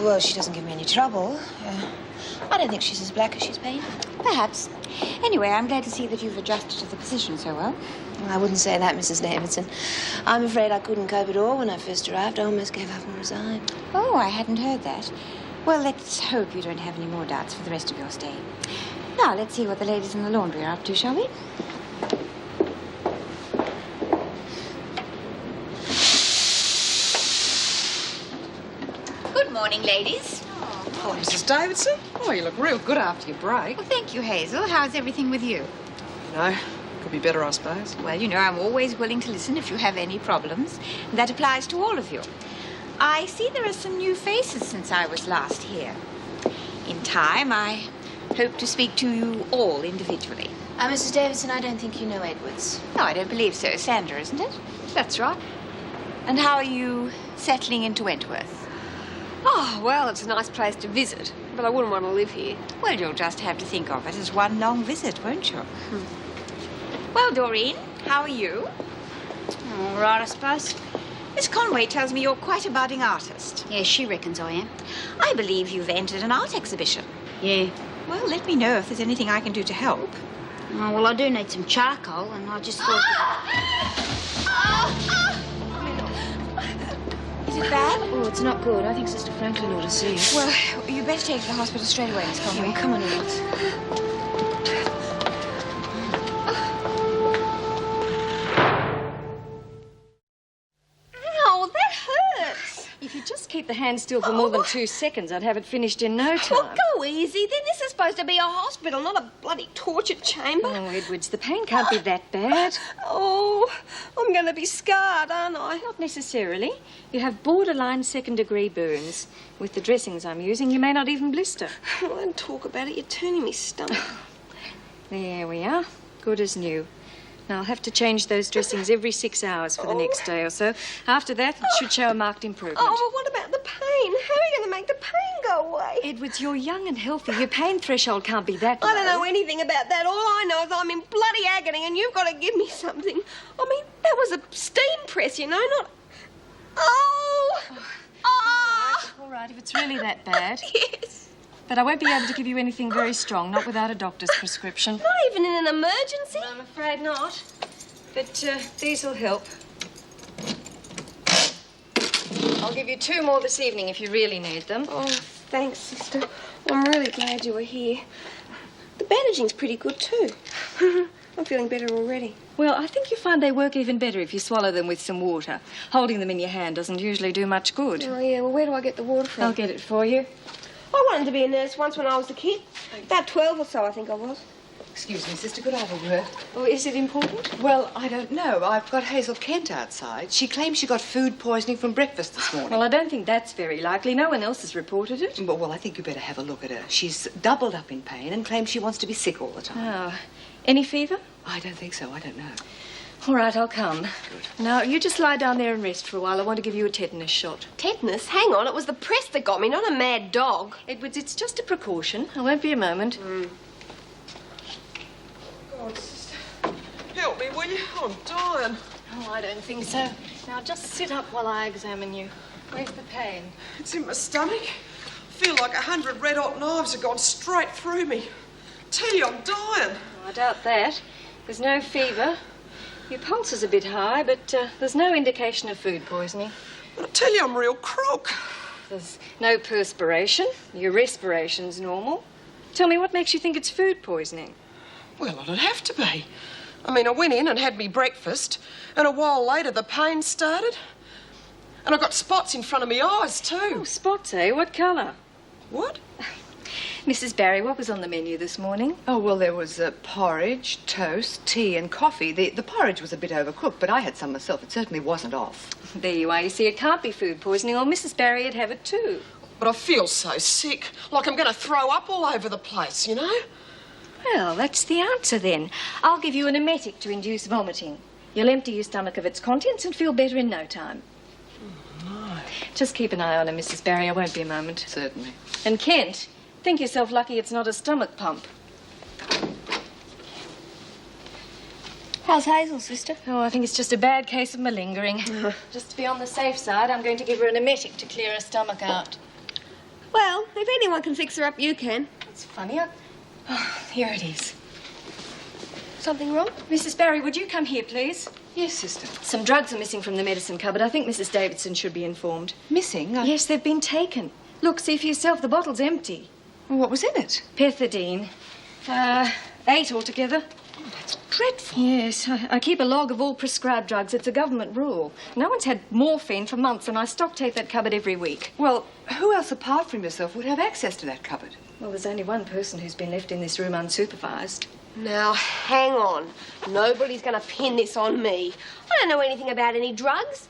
[SPEAKER 8] Well, she doesn't give me any trouble. I don't think she's as black as she's painted.
[SPEAKER 10] Perhaps. Anyway, I'm glad to see that you've adjusted to the position so well.
[SPEAKER 8] I wouldn't say that, Mrs. Davidson. I'm afraid I couldn't cope at all when I first arrived. I almost gave up and resigned.
[SPEAKER 10] Oh, I hadn't heard that. Well, let's hope you don't have any more doubts for the rest of your stay. Now, let's see what the ladies in the laundry are up to, shall we? Good morning, ladies.
[SPEAKER 9] Oh, Mrs. Davidson? Oh, you look real good after your break.
[SPEAKER 10] Well, thank you, Hazel. How's everything with you?
[SPEAKER 9] No, could be better, I suppose.
[SPEAKER 10] Well, you know, I'm always willing to listen if you have any problems. That applies to all of you. I see there are some new faces since I was last here. In time, I hope to speak to you all individually.
[SPEAKER 8] Mrs. Davidson, I don't think you know Edwards.
[SPEAKER 10] No, I don't believe so. Sandra, isn't it?
[SPEAKER 7] That's right.
[SPEAKER 10] And how are you settling into Wentworth?
[SPEAKER 7] Oh, well, it's a nice place to visit, but I wouldn't want to live here.
[SPEAKER 10] Well, you'll just have to think of it as one long visit, won't you? Well, Doreen, how are you?
[SPEAKER 1] All right, I suppose.
[SPEAKER 10] Miss Conway tells me you're quite a budding artist.
[SPEAKER 1] Yeah, she reckons I am.
[SPEAKER 10] I believe you've entered an art exhibition.
[SPEAKER 1] Yeah.
[SPEAKER 10] Well, let me know if there's anything I can do to help.
[SPEAKER 1] Oh, well, I do need some charcoal, and I just thought...
[SPEAKER 10] Is it bad?
[SPEAKER 8] Oh, it's not good. I think Sister Franklin ought to see you.
[SPEAKER 10] Well, you better take her to the hospital straight away, Miss Conway.
[SPEAKER 8] Oh, come on, Edwards.
[SPEAKER 7] Ow, that hurts. If you just keep the hand still for more than 2 seconds, I'd have it finished in no time.
[SPEAKER 11] Oh, go easy. Then this is supposed to be a hospital, not a bloody torture chamber.
[SPEAKER 7] Oh, Edwards, the pain can't be that bad.
[SPEAKER 11] Oh, I'm going to be scarred, aren't I?
[SPEAKER 7] Not necessarily. You have borderline second-degree burns. With the dressings I'm using, you may not even blister.
[SPEAKER 11] Don't talk about it. You're turning me stomach.
[SPEAKER 7] There we are. Good as new. Now, I'll have to change those dressings every 6 hours for the next day or so. After that, it should show a marked improvement.
[SPEAKER 11] Oh, well, what about the pain? How are you going to make the pain go away?
[SPEAKER 7] Edwards, you're young and healthy. Your pain threshold can't be that low.
[SPEAKER 11] I don't know anything about that. All I know is I'm in bloody agony and you've got to give me something. I mean, that was a steam press, you know, not... Oh! Oh!
[SPEAKER 7] All right, if it's really that bad.
[SPEAKER 11] Yes.
[SPEAKER 7] But I won't be able to give you anything very strong, not without a doctor's prescription.
[SPEAKER 11] Not even in an emergency?
[SPEAKER 7] I'm afraid not. But these will help. I'll give you 2 more this evening if you really need them.
[SPEAKER 11] Oh, thanks, sister. I'm really glad you were here. The bandaging's pretty good, too. I'm feeling better already.
[SPEAKER 12] Well, I think you find they work even better if you swallow them with some water. Holding them in your hand doesn't usually do much good.
[SPEAKER 11] Oh, yeah, well, where do I get the water from?
[SPEAKER 12] I'll get it for you.
[SPEAKER 11] I wanted to be a nurse once when I was a kid. About 12 or so, I think I was.
[SPEAKER 13] Excuse me, sister, could I have a word?
[SPEAKER 12] Oh, is it important?
[SPEAKER 13] Well, I don't know. I've got Hazel Kent outside. She claims she got food poisoning from breakfast this morning.
[SPEAKER 12] Well, I don't think that's very likely. No one else has reported it.
[SPEAKER 13] Well, I think you better have a look at her. She's doubled up in pain and claims she wants to be sick all the time.
[SPEAKER 12] Oh. Any fever?
[SPEAKER 13] I don't think so. I don't know.
[SPEAKER 12] All right, I'll come.
[SPEAKER 13] Good.
[SPEAKER 12] Now, you just lie down there and rest for a while. I want to give you a tetanus shot.
[SPEAKER 11] Tetanus? Hang on, it was the press that got me, not a mad dog.
[SPEAKER 12] Edwards, it's just a precaution. I won't be a moment.
[SPEAKER 9] God, sister, help me, will you? I'm dying.
[SPEAKER 12] Oh, I don't think so. Now, just sit up while I examine you. Where's the pain?
[SPEAKER 9] It's in my stomach. I feel like 100 red-hot knives have gone straight through me. Tell you, I'm dying.
[SPEAKER 12] Oh, I doubt that. There's no fever. Your pulse is a bit high, but there's no indication of food poisoning.
[SPEAKER 9] I tell you, I'm real crook.
[SPEAKER 12] There's no perspiration. Your respiration's normal. Tell me, what makes you think it's food poisoning?
[SPEAKER 9] Well, it'd have to be. I mean, I went in and had me breakfast, and a while later the pain started. And I got spots in front of my eyes, too.
[SPEAKER 12] Oh, spots, eh? What colour?
[SPEAKER 9] What?
[SPEAKER 12] Mrs. Barry, what was on the menu this morning?
[SPEAKER 13] Oh, well, there was porridge, toast, tea and coffee. The porridge was a bit overcooked, but I had some myself. It certainly wasn't off.
[SPEAKER 12] There you are. You see, it can't be food poisoning, or Mrs. Barry would have it too.
[SPEAKER 9] But I feel so sick, like I'm going to throw up all over the place, you know?
[SPEAKER 12] Well, that's the answer then. I'll give you an emetic to induce vomiting. You'll empty your stomach of its contents and feel better in no time.
[SPEAKER 9] Oh, no.
[SPEAKER 12] Just keep an eye on her, Mrs. Barry. I won't be a moment.
[SPEAKER 13] Certainly.
[SPEAKER 12] And Kent, think yourself lucky it's not a stomach pump.
[SPEAKER 11] How's Hazel, sister?
[SPEAKER 12] Oh, I think it's just a bad case of malingering. Just to be on the safe side, I'm going to give her an emetic to clear her stomach out.
[SPEAKER 11] Well, if anyone can fix her up, you can.
[SPEAKER 12] That's funny. Oh, here it is.
[SPEAKER 11] Something wrong?
[SPEAKER 12] Mrs. Barry, would you come here, please?
[SPEAKER 13] Yes, sister.
[SPEAKER 12] Some drugs are missing from the medicine cupboard. I think Mrs. Davidson should be informed.
[SPEAKER 13] Missing?
[SPEAKER 12] Yes, they've been taken. Look, see for yourself. The bottle's empty.
[SPEAKER 13] Well, what was in it?
[SPEAKER 12] Pethidine. 8 altogether.
[SPEAKER 13] Oh, that's dreadful.
[SPEAKER 12] Yes, I keep a log of all prescribed drugs. It's a government rule. No one's had morphine for months, and I stock take that cupboard every week.
[SPEAKER 13] Well, who else apart from yourself would have access to that cupboard?
[SPEAKER 12] Well, there's only one person who's been left in this room unsupervised.
[SPEAKER 11] Now, hang on. Nobody's going to pin this on me. I don't know anything about any drugs.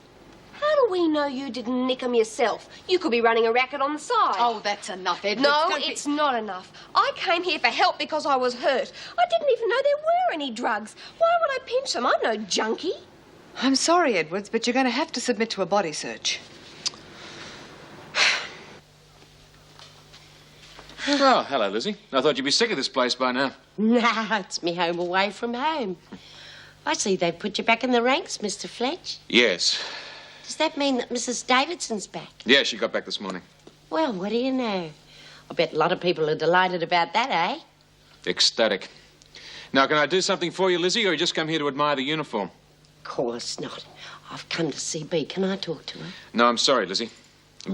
[SPEAKER 11] How do we know you didn't nick them yourself? You could be running a racket on the side.
[SPEAKER 13] Oh, that's enough, Edward.
[SPEAKER 11] No, it's not enough. I came here for help because I was hurt. I didn't even know there were any drugs. Why would I pinch them? I'm no junkie.
[SPEAKER 13] I'm sorry, Edwards, but you're going to have to submit to a body search.
[SPEAKER 2] Oh, hello, Lizzie. I thought you'd be sick of this place by now.
[SPEAKER 14] Nah, it's me home away from home. I see they've put you back in the ranks, Mr. Fletch.
[SPEAKER 2] Yes.
[SPEAKER 14] Does that mean that Mrs. Davidson's back?
[SPEAKER 2] Yeah, she got back this morning.
[SPEAKER 14] Well, what do you know? I bet a lot of people are delighted about that, eh?
[SPEAKER 2] Ecstatic. Now, can I do something for you, Lizzie, or you just come here to admire the uniform?
[SPEAKER 14] Of course not. I've come to see Bea. Can I talk to her?
[SPEAKER 2] No, I'm sorry, Lizzie.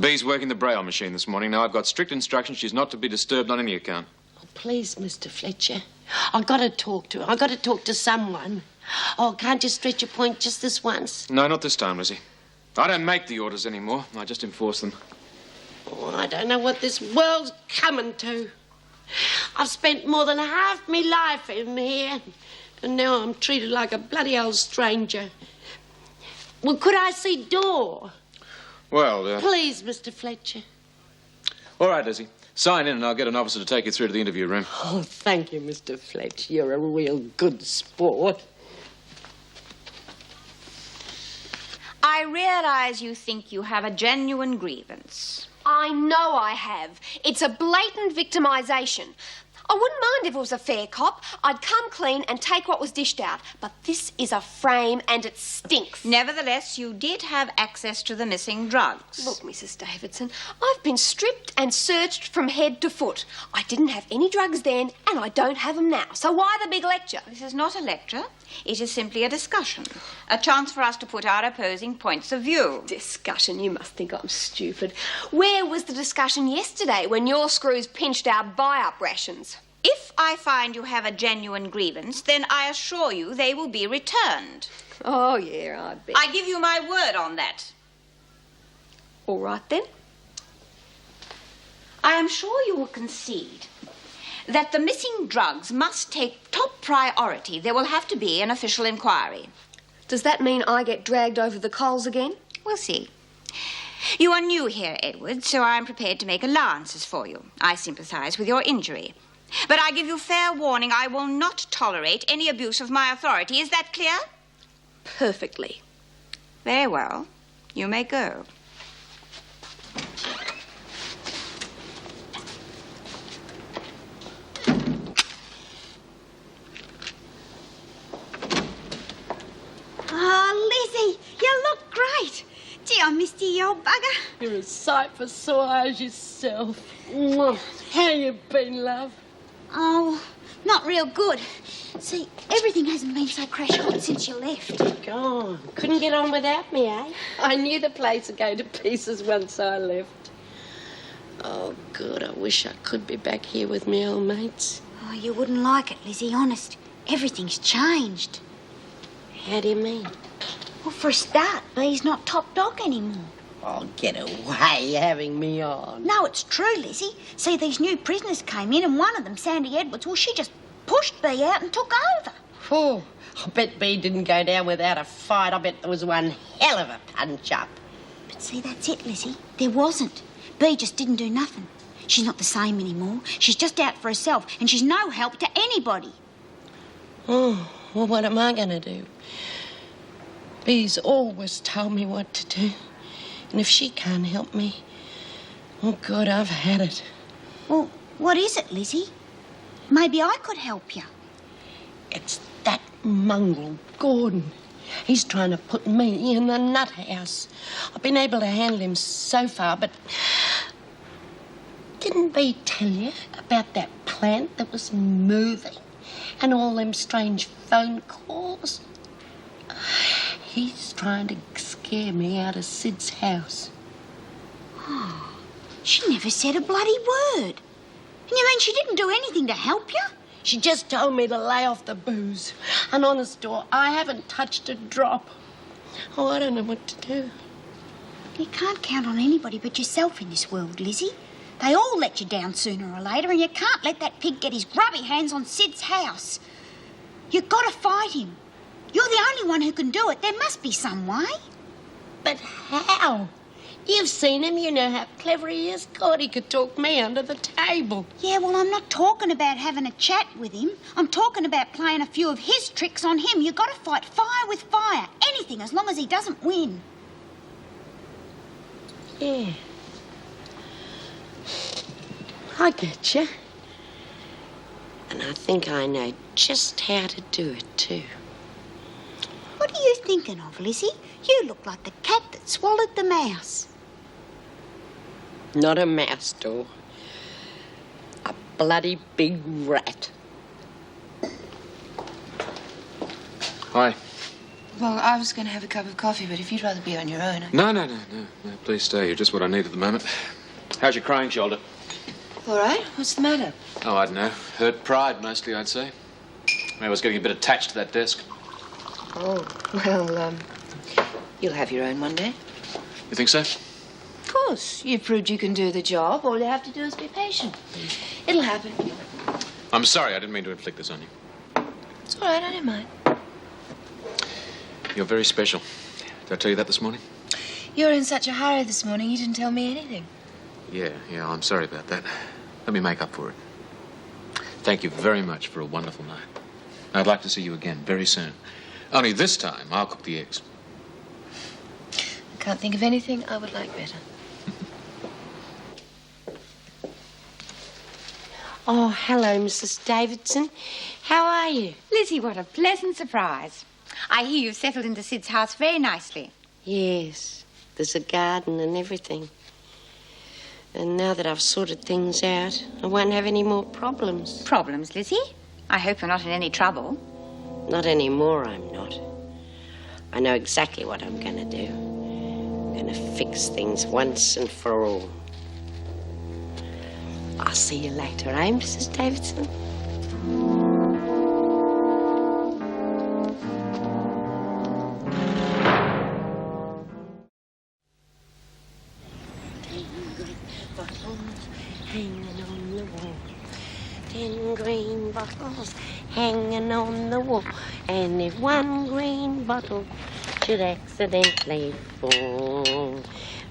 [SPEAKER 2] Bee's working the braille machine this morning. Now, I've got strict instructions she's not to be disturbed on any account.
[SPEAKER 14] Oh, please, Mr. Fletcher. I've got to talk to her. I've got to talk to someone. Oh, can't you stretch your point just this once?
[SPEAKER 2] No, not this time, Lizzie. I don't make the orders anymore. I just enforce them.
[SPEAKER 14] Oh, I don't know what this world's coming to. I've spent more than half my life in here, and now I'm treated like a bloody old stranger. Well, could I see Dor?
[SPEAKER 2] Well,
[SPEAKER 14] Please, Mr. Fletcher.
[SPEAKER 2] All right, Lizzie. Sign in and I'll get an officer to take you through to the interview room.
[SPEAKER 14] Oh, thank you, Mr. Fletcher. You're a real good sport.
[SPEAKER 10] I realize you think you have a genuine grievance.
[SPEAKER 11] I know I have. It's a blatant victimisation. I wouldn't mind if it was a fair cop. I'd come clean and take what was dished out. But this is a frame and it stinks.
[SPEAKER 10] Nevertheless, you did have access to the missing drugs.
[SPEAKER 11] Look, Mrs. Davidson, I've been stripped and searched from head to foot. I didn't have any drugs then and I don't have them now. So why the big lecture?
[SPEAKER 10] This is not a lecture. It is simply a discussion. A chance for us to put our opposing points of view.
[SPEAKER 11] Discussion? You must think I'm stupid. Where was the discussion yesterday when your screws pinched our buy-up rations?
[SPEAKER 10] If I find you have a genuine grievance, then I assure you they will be returned.
[SPEAKER 11] Oh, yeah, I bet.
[SPEAKER 10] I give you my word on that.
[SPEAKER 11] All right, then.
[SPEAKER 10] I am sure you will concede that the missing drugs must take top priority. There will have to be an official inquiry.
[SPEAKER 11] Does that mean I get dragged over the coals again?
[SPEAKER 10] We'll see. You are new here, Edward, so I am prepared to make allowances for you. I sympathize with your injury. But I give you fair warning, I will not tolerate any abuse of my authority. Is that clear?
[SPEAKER 11] Perfectly.
[SPEAKER 10] Very well. You may go.
[SPEAKER 1] Oh, Lizzie, you look great. Gee, I missed you, you old bugger.
[SPEAKER 14] You're a sight for sore eyes yourself. Mwah. How you been, love?
[SPEAKER 1] Oh, not real good. See, everything hasn't been so crash hot since you left.
[SPEAKER 14] God, couldn't get on without me, eh? I knew the place would go to pieces once I left. Oh, good, I wish I could be back here with me old mates.
[SPEAKER 1] Oh, you wouldn't like it, Lizzie, honest. Everything's changed.
[SPEAKER 14] How do you mean?
[SPEAKER 1] Well, for a start, Bee's not top dog anymore.
[SPEAKER 14] Oh, get away having me on.
[SPEAKER 1] No, it's true, Lizzie. See, these new prisoners came in and one of them, Sandy Edwards, well, she just pushed Bee out and took over.
[SPEAKER 14] Oh, I bet Bee didn't go down without a fight. I bet there was one hell of a punch-up.
[SPEAKER 1] But see, that's it, Lizzie. There wasn't. Bee just didn't do nothing. She's not the same anymore. She's just out for herself and she's no help to anybody.
[SPEAKER 14] Oh, well, what am I going to do? Bee's always told me what to do. And if she can't help me, oh, good, I've had it.
[SPEAKER 1] Well, what is it, Lizzie? Maybe I could help you.
[SPEAKER 14] It's that mongrel, Gordon. He's trying to put me in the nut house. I've been able to handle him so far, but didn't Bee tell you about that plant that was moving and all them strange phone calls? He's trying to scare me out of Sid's house.
[SPEAKER 1] Oh, she never said a bloody word. And you mean she didn't do anything to help you?
[SPEAKER 14] She just told me to lay off the booze. And honest, door, I haven't touched a drop. Oh, I don't know what to do.
[SPEAKER 1] You can't count on anybody but yourself in this world, Lizzie. They all let you down sooner or later, and you can't let that pig get his grubby hands on Sid's house. You've got to fight him. You're the only one who can do it. There must be some way.
[SPEAKER 14] But how? You've seen him. You know how clever he is. God, he could talk me under the table.
[SPEAKER 1] Yeah, well, I'm not talking about having a chat with him. I'm talking about playing a few of his tricks on him. You've got to fight fire with fire. Anything, as long as he doesn't win.
[SPEAKER 14] Yeah. I get you. And I think I know just how to do it, too.
[SPEAKER 1] What are you thinking of, Lizzie? You look like the cat that swallowed the mouse.
[SPEAKER 14] Not a mouse, door. A bloody big rat.
[SPEAKER 2] Hi.
[SPEAKER 8] Well, I was going to have a cup of coffee, but if you'd rather be on your own...
[SPEAKER 2] No. Please stay. You're just what I need at the moment. How's your crying shoulder?
[SPEAKER 8] All right. What's the matter?
[SPEAKER 2] Oh, I don't know. Hurt pride, mostly, I'd say. Maybe I was getting a bit attached to that desk.
[SPEAKER 8] Oh, well, you'll have your own one day.
[SPEAKER 2] You think so?
[SPEAKER 8] Of course. You've proved you can do the job. All you have to do is be patient. It'll happen.
[SPEAKER 2] I'm sorry. I didn't mean to inflict this on you.
[SPEAKER 8] It's all right. I don't mind.
[SPEAKER 2] You're very special. Did I tell you that this morning?
[SPEAKER 8] You were in such a hurry this morning, you didn't tell me anything.
[SPEAKER 2] Yeah, I'm sorry about that. Let me make up for it. Thank you very much for a wonderful night. I'd like to see you again very soon. Only this time, I'll cook the eggs.
[SPEAKER 8] I can't think of anything I would like better.
[SPEAKER 14] Oh, hello, Mrs. Davidson. How are you?
[SPEAKER 10] Lizzie, what a pleasant surprise. I hear you've settled into Sid's house very nicely.
[SPEAKER 14] Yes, there's a garden and everything. And now that I've sorted things out, I won't have any more problems.
[SPEAKER 10] Problems, Lizzie? I hope you're not in any trouble.
[SPEAKER 14] Not anymore, I'm not. I know exactly what I'm going to do. I'm going to fix things once and for all. I'll see you later, eh, Mrs. Davidson? Hanging on the wall. 10 green bottles hanging on the wall. And if one green bottle should accidentally fall,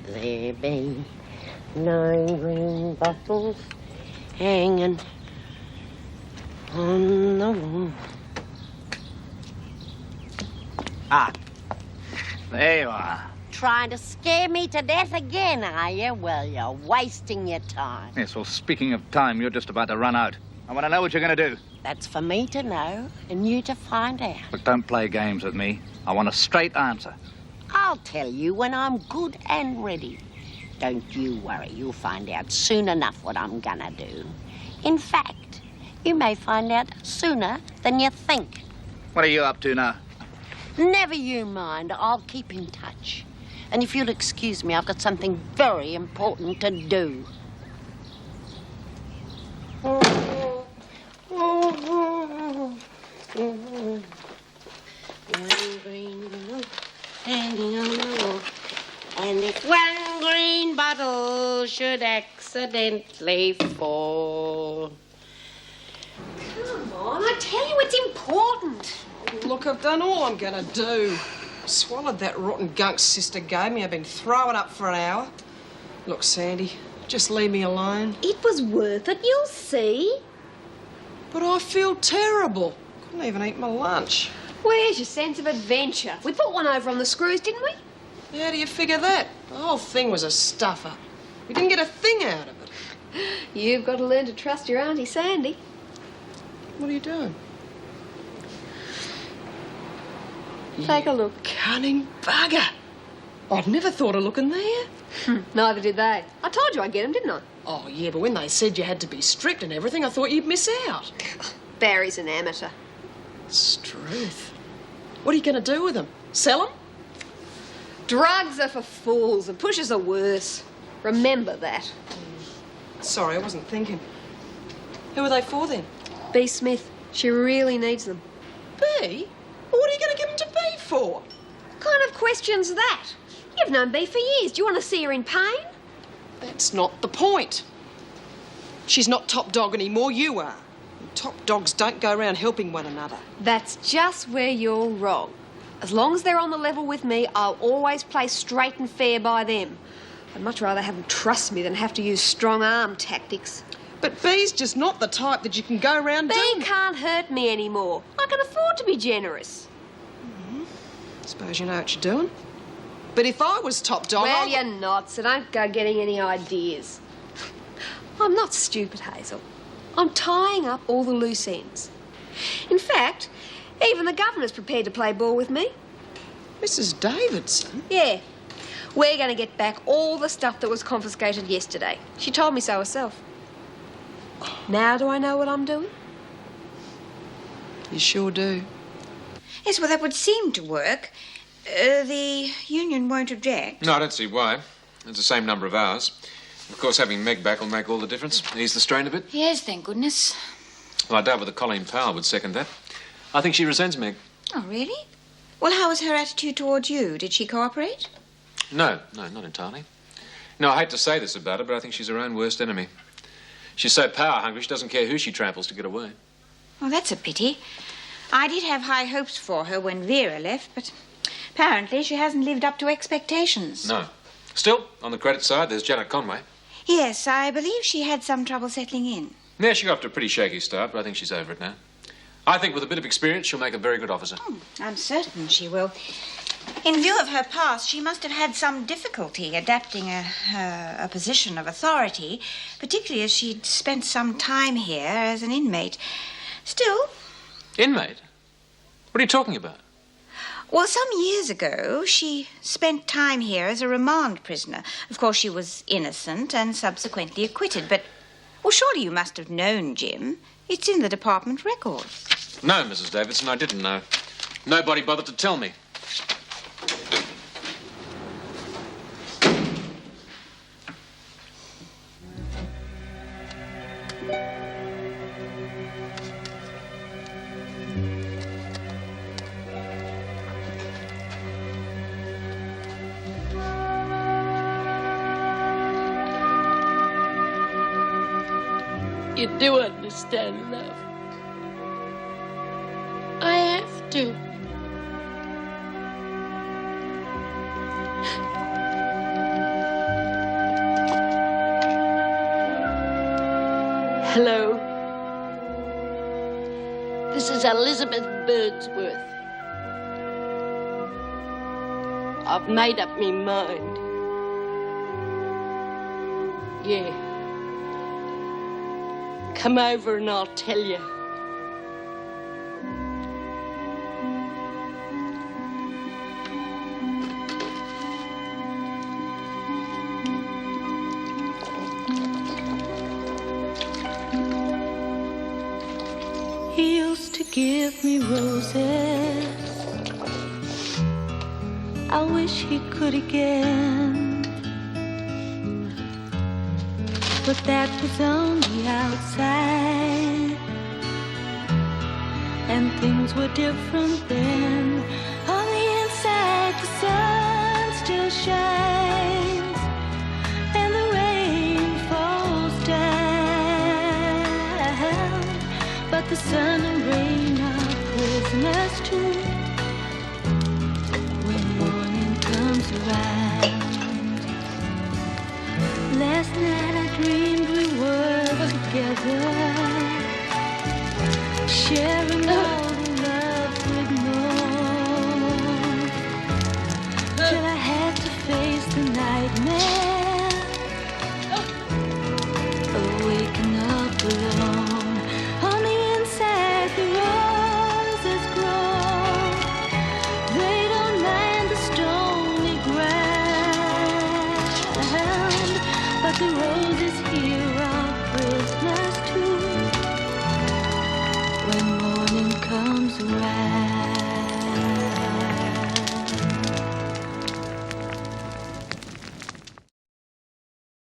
[SPEAKER 14] there be 9 green bottles hanging on the wall.
[SPEAKER 15] Ah, there you are.
[SPEAKER 14] Trying to scare me to death again, are you? Well, you're wasting your time.
[SPEAKER 15] Yes, well, speaking of time, you're just about to run out. I want to know what you're going to do.
[SPEAKER 14] That's for me to know and you to find out.
[SPEAKER 15] But don't play games with me. I want a straight answer.
[SPEAKER 14] I'll tell you when I'm good and ready. Don't you worry, you'll find out soon enough what I'm gonna do. In fact, you may find out sooner than you think.
[SPEAKER 15] What are you up to now?
[SPEAKER 14] Never you mind, I'll keep in touch. And if you'll excuse me, I've got something very important to do. One green hanging on the wall. And if one green bottle should accidentally fall.
[SPEAKER 11] Come on, I tell you it's important.
[SPEAKER 9] Look, I've done all I'm gonna do. Swallowed that rotten gunk sister gave me. I've been throwing up for an hour. Look, Sandy, just leave me alone.
[SPEAKER 11] It was worth it, you'll see.
[SPEAKER 9] But I feel terrible. Couldn't even eat my lunch.
[SPEAKER 11] Where's your sense of adventure? We put one over on the screws, didn't we?
[SPEAKER 9] How do you figure that? The whole thing was a stuff-up. We didn't get a thing out of it.
[SPEAKER 11] You've got to learn to trust your Auntie Sandy.
[SPEAKER 9] What are you doing?
[SPEAKER 11] Take a look.
[SPEAKER 9] Cunning bugger. I'd never thought of looking there.
[SPEAKER 11] Neither did they. I told you I'd get them, didn't I?
[SPEAKER 9] Oh, yeah, but when they said you had to be strict and everything, I thought you'd miss out.
[SPEAKER 11] Barry's an amateur.
[SPEAKER 9] Struth. What are you going to do with them? Sell them?
[SPEAKER 11] Drugs are for fools and pushers are worse. Remember that.
[SPEAKER 9] Sorry, I wasn't thinking. Who are they for, then?
[SPEAKER 11] B. Smith. She really needs them.
[SPEAKER 9] B? Well, what are you going to give them to B for?
[SPEAKER 11] What kind of question's that? You've known B for years. Do you want to see her in pain?
[SPEAKER 9] That's not the point. She's not top dog anymore, you are. And top dogs don't go around helping one another.
[SPEAKER 11] That's just where you're wrong. As long as they're on the level with me, I'll always play straight and fair by them. I'd much rather have them trust me than have to use strong-arm tactics.
[SPEAKER 9] But B's just not the type that you can go around doing...
[SPEAKER 11] B can't hurt me anymore. I can afford to be generous.
[SPEAKER 9] Suppose you know what you're doing. But if I was top dog...
[SPEAKER 11] Well, you're not, so don't go getting any ideas. I'm not stupid, Hazel. I'm tying up all the loose ends. In fact, even the governor's prepared to play ball with me.
[SPEAKER 9] Mrs. Davidson?
[SPEAKER 11] Yeah. We're going to get back all the stuff that was confiscated yesterday. She told me so herself. Now do I know what I'm doing?
[SPEAKER 9] You sure do.
[SPEAKER 10] Yes, well, that would seem to work. The union won't object.
[SPEAKER 2] No, I don't see why. It's the same number of hours. Of course, having Meg back will make all the difference. Ease the strain a bit.
[SPEAKER 8] Yes, thank goodness.
[SPEAKER 2] Well, I doubt whether Colleen Powell would second that. I think she resents Meg.
[SPEAKER 10] Oh, really? Well, how was her attitude towards you? Did she cooperate?
[SPEAKER 2] No, not entirely. No, I hate to say this about her, but I think she's her own worst enemy. She's so power-hungry, she doesn't care who she tramples to get away.
[SPEAKER 10] Oh, that's a pity. I did have high hopes for her when Vera left, but apparently she hasn't lived up to expectations.
[SPEAKER 2] No. Still, on the credit side, there's Janet Conway.
[SPEAKER 10] Yes, I believe she had some trouble settling in.
[SPEAKER 2] Yeah, she got off to a pretty shaky start, but I think she's over it now. I think with a bit of experience, she'll make a very good officer.
[SPEAKER 10] I'm certain she will. In view of her past, she must have had some difficulty adapting a position of authority, particularly as she'd spent some time here as an inmate. Still...
[SPEAKER 2] Inmate? What are you talking about?
[SPEAKER 10] Well, some years ago, she spent time here as a remand prisoner. Of course, she was innocent and subsequently acquitted, but... Well, surely you must have known, Jim. It's in the department records.
[SPEAKER 2] No, Mrs. Davidson, I didn't know. Nobody bothered to tell me.
[SPEAKER 14] You do understand, love. I have to. Hello. This is Elizabeth Birdsworth. I've made up me mind. Yeah. Come over and I'll tell you.
[SPEAKER 16] He used to give me roses. I wish he could again. But that was on the outside, and things were different then. On the inside, the sun still shines, and the rain falls down. But the sun and rain are prisoners too when morning comes around. Last night I dreamed we were together, sharing all the love we'd known, till I had to face the nightmare, waking up alone. On the inside the roses grow, they don't mind the stony ground, but the roses here are prisoners too when morning comes around.